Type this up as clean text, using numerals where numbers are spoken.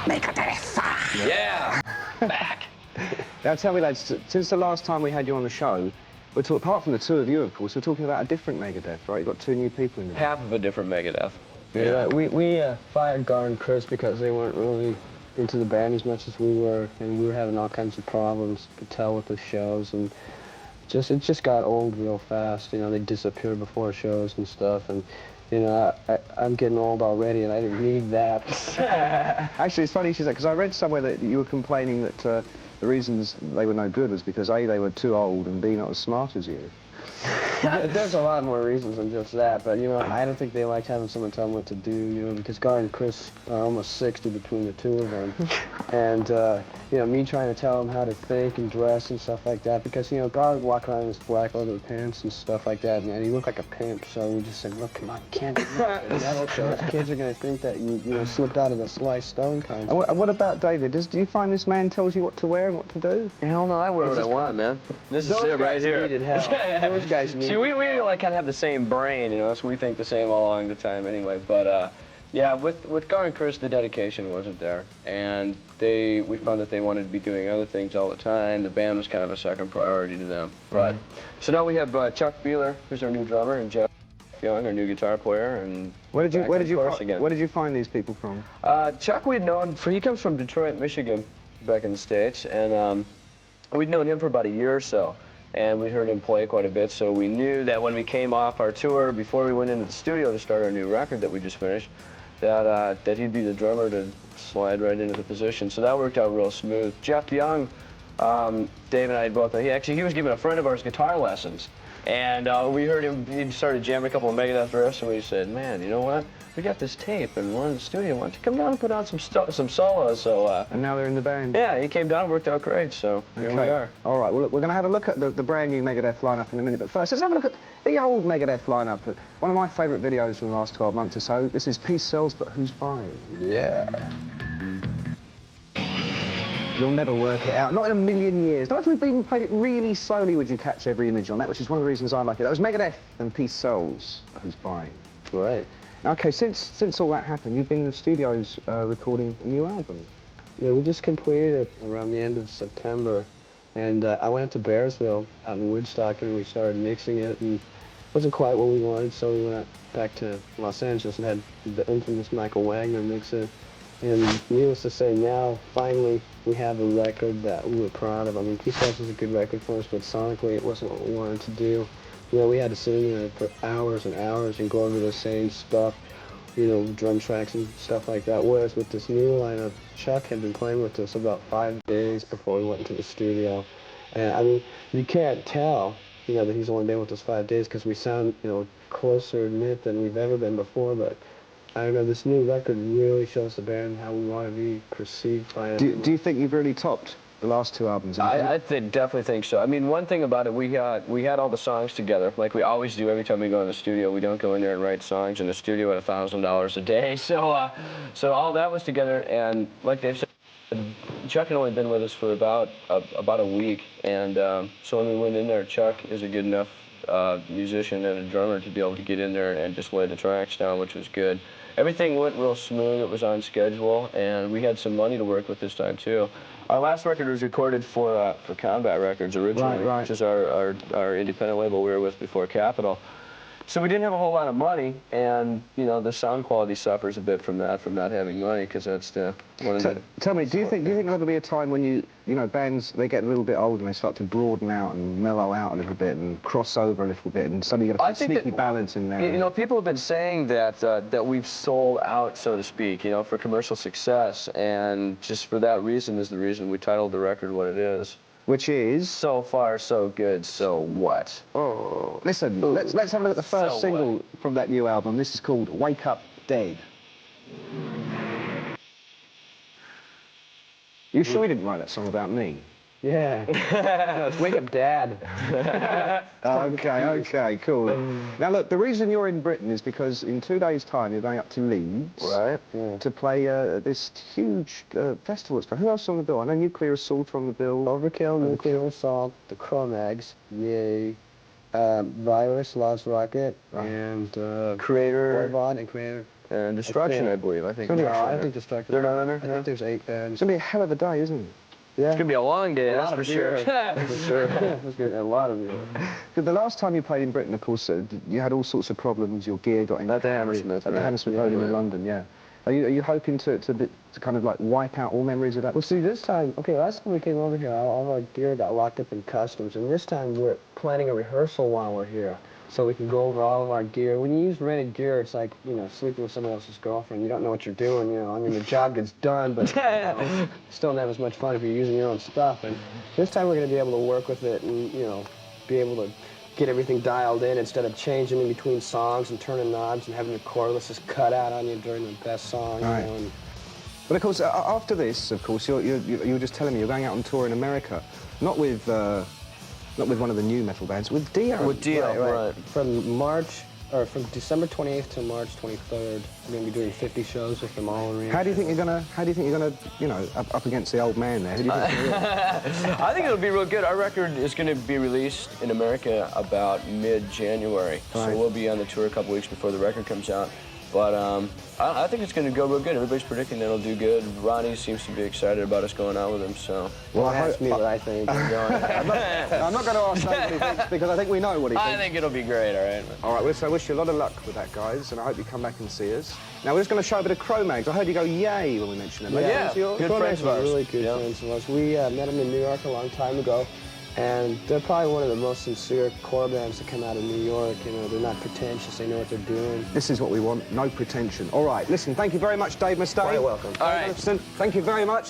Megadeth! Yeah! Back! Now tell me, lads, since the last time we had you on the show, apart from the two of you, of course, we're talking about a different Megadeth, right? You've got two new people in there. Half of a different Megadeth. Yeah, we fired Gar and Chris because they weren't really into the band as much as we were, and we were having all kinds of problems, you could tell with the shows, and it just got old real fast. You know, they disappeared before shows and stuff, and you know, I'm getting old already, and I didn't need that. Actually, it's funny you should say, because I read somewhere that you were complaining that the reasons they were no good was because A, they were too old, and B, not as smart as you. There's a lot more reasons than just that, but you know, I don't think they liked having someone tell them what to do, you know, because Gar and Chris are almost 60 between the two of them, and you know, me trying to tell them how to think and dress and stuff like that, because you know, Gar would walk around in his black leather pants and stuff like that, and he looked like a pimp, so we just said, look, come on, you can't do that. That'll show us. Kids are going to think that you know, slipped out of the sliced stone kind of. And what about David? Do you find this man tells you what to wear and what to do? Hell no, I wear what I want, man. This is it right here. Needed help. Those guys needed. See, we like kind of have the same brain, you know, so we think the same all along the time anyway. But yeah, with Gar and Chris, the dedication wasn't there, and we found that they wanted to be doing other things all the time. The band was kind of a second priority to them. But so now we have Chuck Beeler, who's our new drummer, and Jeff Young, our new guitar player, and Where did you find these people from? Chuck we'd known he comes from Detroit, Michigan, back in the States, and we'd known him for about a year or so. And we heard him play quite a bit, so we knew that when we came off our tour, before we went into the studio to start our new record that we just finished, that he'd be the drummer to slide right into the position. So that worked out real smooth. Jeff Young, Dave and I both, he was giving a friend of ours guitar lessons. And we heard him, he started jamming a couple of Megadeth riffs, and we said, man, you know what? We got this tape, and we're in the studio. Why don't you come down and put on some solos? So, and now they're in the band? Yeah, he came down and worked out great, so here we are. All right, well, look, we're going to have a look at the brand new Megadeth lineup in a minute, but first, let's have a look at the old Megadeth lineup. One of my favourite videos from the last 12 months or so. This is Peace Sells, but Who's Buying? Yeah. You'll never work it out. Not in a million years. Not if we've even played it really slowly would you catch every image on that, which is one of the reasons I like it. That was Megadeth and Peace Sells, but Who's Buying? Right. Okay, since all that happened, you've been in the studios recording a new album. Yeah, we just completed it around the end of September, and I went up to Bearsville out in Woodstock, and we started mixing it, and it wasn't quite what we wanted, so we went back to Los Angeles and had the infamous Michael Wagner mix it. And needless to say, now finally we have a record that we were proud of. I mean, Peace Sells was a good record for us, but sonically it wasn't what we wanted to do. You know, we had to sit in there for hours and hours and go over the same stuff, you know, drum tracks and stuff like that. Whereas with this new lineup, Chuck had been playing with us about 5 days before we went into the studio. And I mean, you can't tell, you know, that he's only been with us 5 days because we sound, you know, closer knit than we've ever been before. But I don't know, this new record really shows the band how we want to be perceived by it. Do you think you've really topped the last two albums? I definitely think so. I mean, one thing about it, we had all the songs together, like we always do every time we go in the studio. We don't go in there and write songs in the studio at $1,000 a day. So, so all that was together, and like Dave said, Chuck had only been with us for about a week, and so when we went in there, Chuck is a good enough musician and a drummer to be able to get in there and just lay the tracks down, which was good. Everything went real smooth. It was on schedule, and we had some money to work with this time too. Our last record was recorded for Combat Records originally, right. which is our independent label we were with before Capitol. So we didn't have a whole lot of money, and you know the sound quality suffers a bit from that, from not having money, because that's one of the. Tell me, do you think there'll be a time when you know bands, they get a little bit older and they start to broaden out and mellow out a little bit and cross over a little bit, and suddenly you get a sneaky balance in there? You know, people have been saying that we've sold out, so to speak, you know, for commercial success, and just for that reason is the reason we titled the record what it is. Which is? So far, so good, so what? Oh, listen, let's have a look at the first single from that new album. This is called Wake Up Dead. You sure you didn't write that song about me? Yeah. Wake Up Dad. Okay, cool. Now look, the reason you're in Britain is because in 2 days' time you're going up to Leeds to play this huge festival. Who else on the bill? I know Nuclear Assault on the bill. Overkill, Nuclear Assault, the Cro-Mags, Yay, Virus, Lost Rocket, and Creator. Voivod and Creator. And Destruction, I believe. I think. No, I think Destruction. They're not on there? I think there's 8 bands. It's going to be a hell of a day, isn't it? Yeah. It's gonna be a long day, that's lot for of sure. beer. For sure. There's gonna be a lot of beer. The last time you played in Britain, of course, you had all sorts of problems. Your gear got in At the Hammersmith, at the right. Hammersmith Podium in London. Yeah. Are you hoping to kind of like wipe out all memories of that? Well, see, this time, okay, last time we came over here, all our gear got locked up in customs, and this time we're planning a rehearsal while we're here, so we can go over all of our gear. When you use rented gear, it's like, you know, sleeping with someone else's girlfriend. You don't know what you're doing, you know. I mean, the job gets done, but still not have as much fun if you're using your own stuff. And this time we're going to be able to work with it and, you know, be able to get everything dialed in instead of changing in between songs and turning knobs and having the chorus just cut out on you during the best song. Right. You know, and But of course, after this, of course, you're just telling me you're going out on tour in America, not with one of the new metal bands, with Dio. With Dio, right. From December 28th to March 23rd, we're going to be doing 50 shows with them all in. How do you think you're gonna, you know, up against the old man there? Who do you think I think it'll be real good. Our record is going to be released in America about mid-January, so Right. we'll be on the tour a couple weeks before the record comes out. But I think it's going to go real good. Everybody's predicting that it'll do good. Ronnie seems to be excited about us going out with him, so. Well, Ask me what I think. I'm not going to ask Dave what he thinks because I think we know what he thinks. I think it'll be great, all right? All right, well, so I wish you a lot of luck with that, guys, and I hope you come back and see us. Now, we're just going to show a bit of Cro-Mags. I heard you go yay when we mentioned them. Yeah, good friends of ours. Really good friends of ours. We met them in New York a long time ago, and they're probably one of the most sincere core bands to come out of New York. You know, they're not pretentious. They know what they're doing. This is what we want, no pretension. All right, listen, thank you very much, Dave Mustaine. Quite welcome. All right. Dave Ellefson, thank you very much.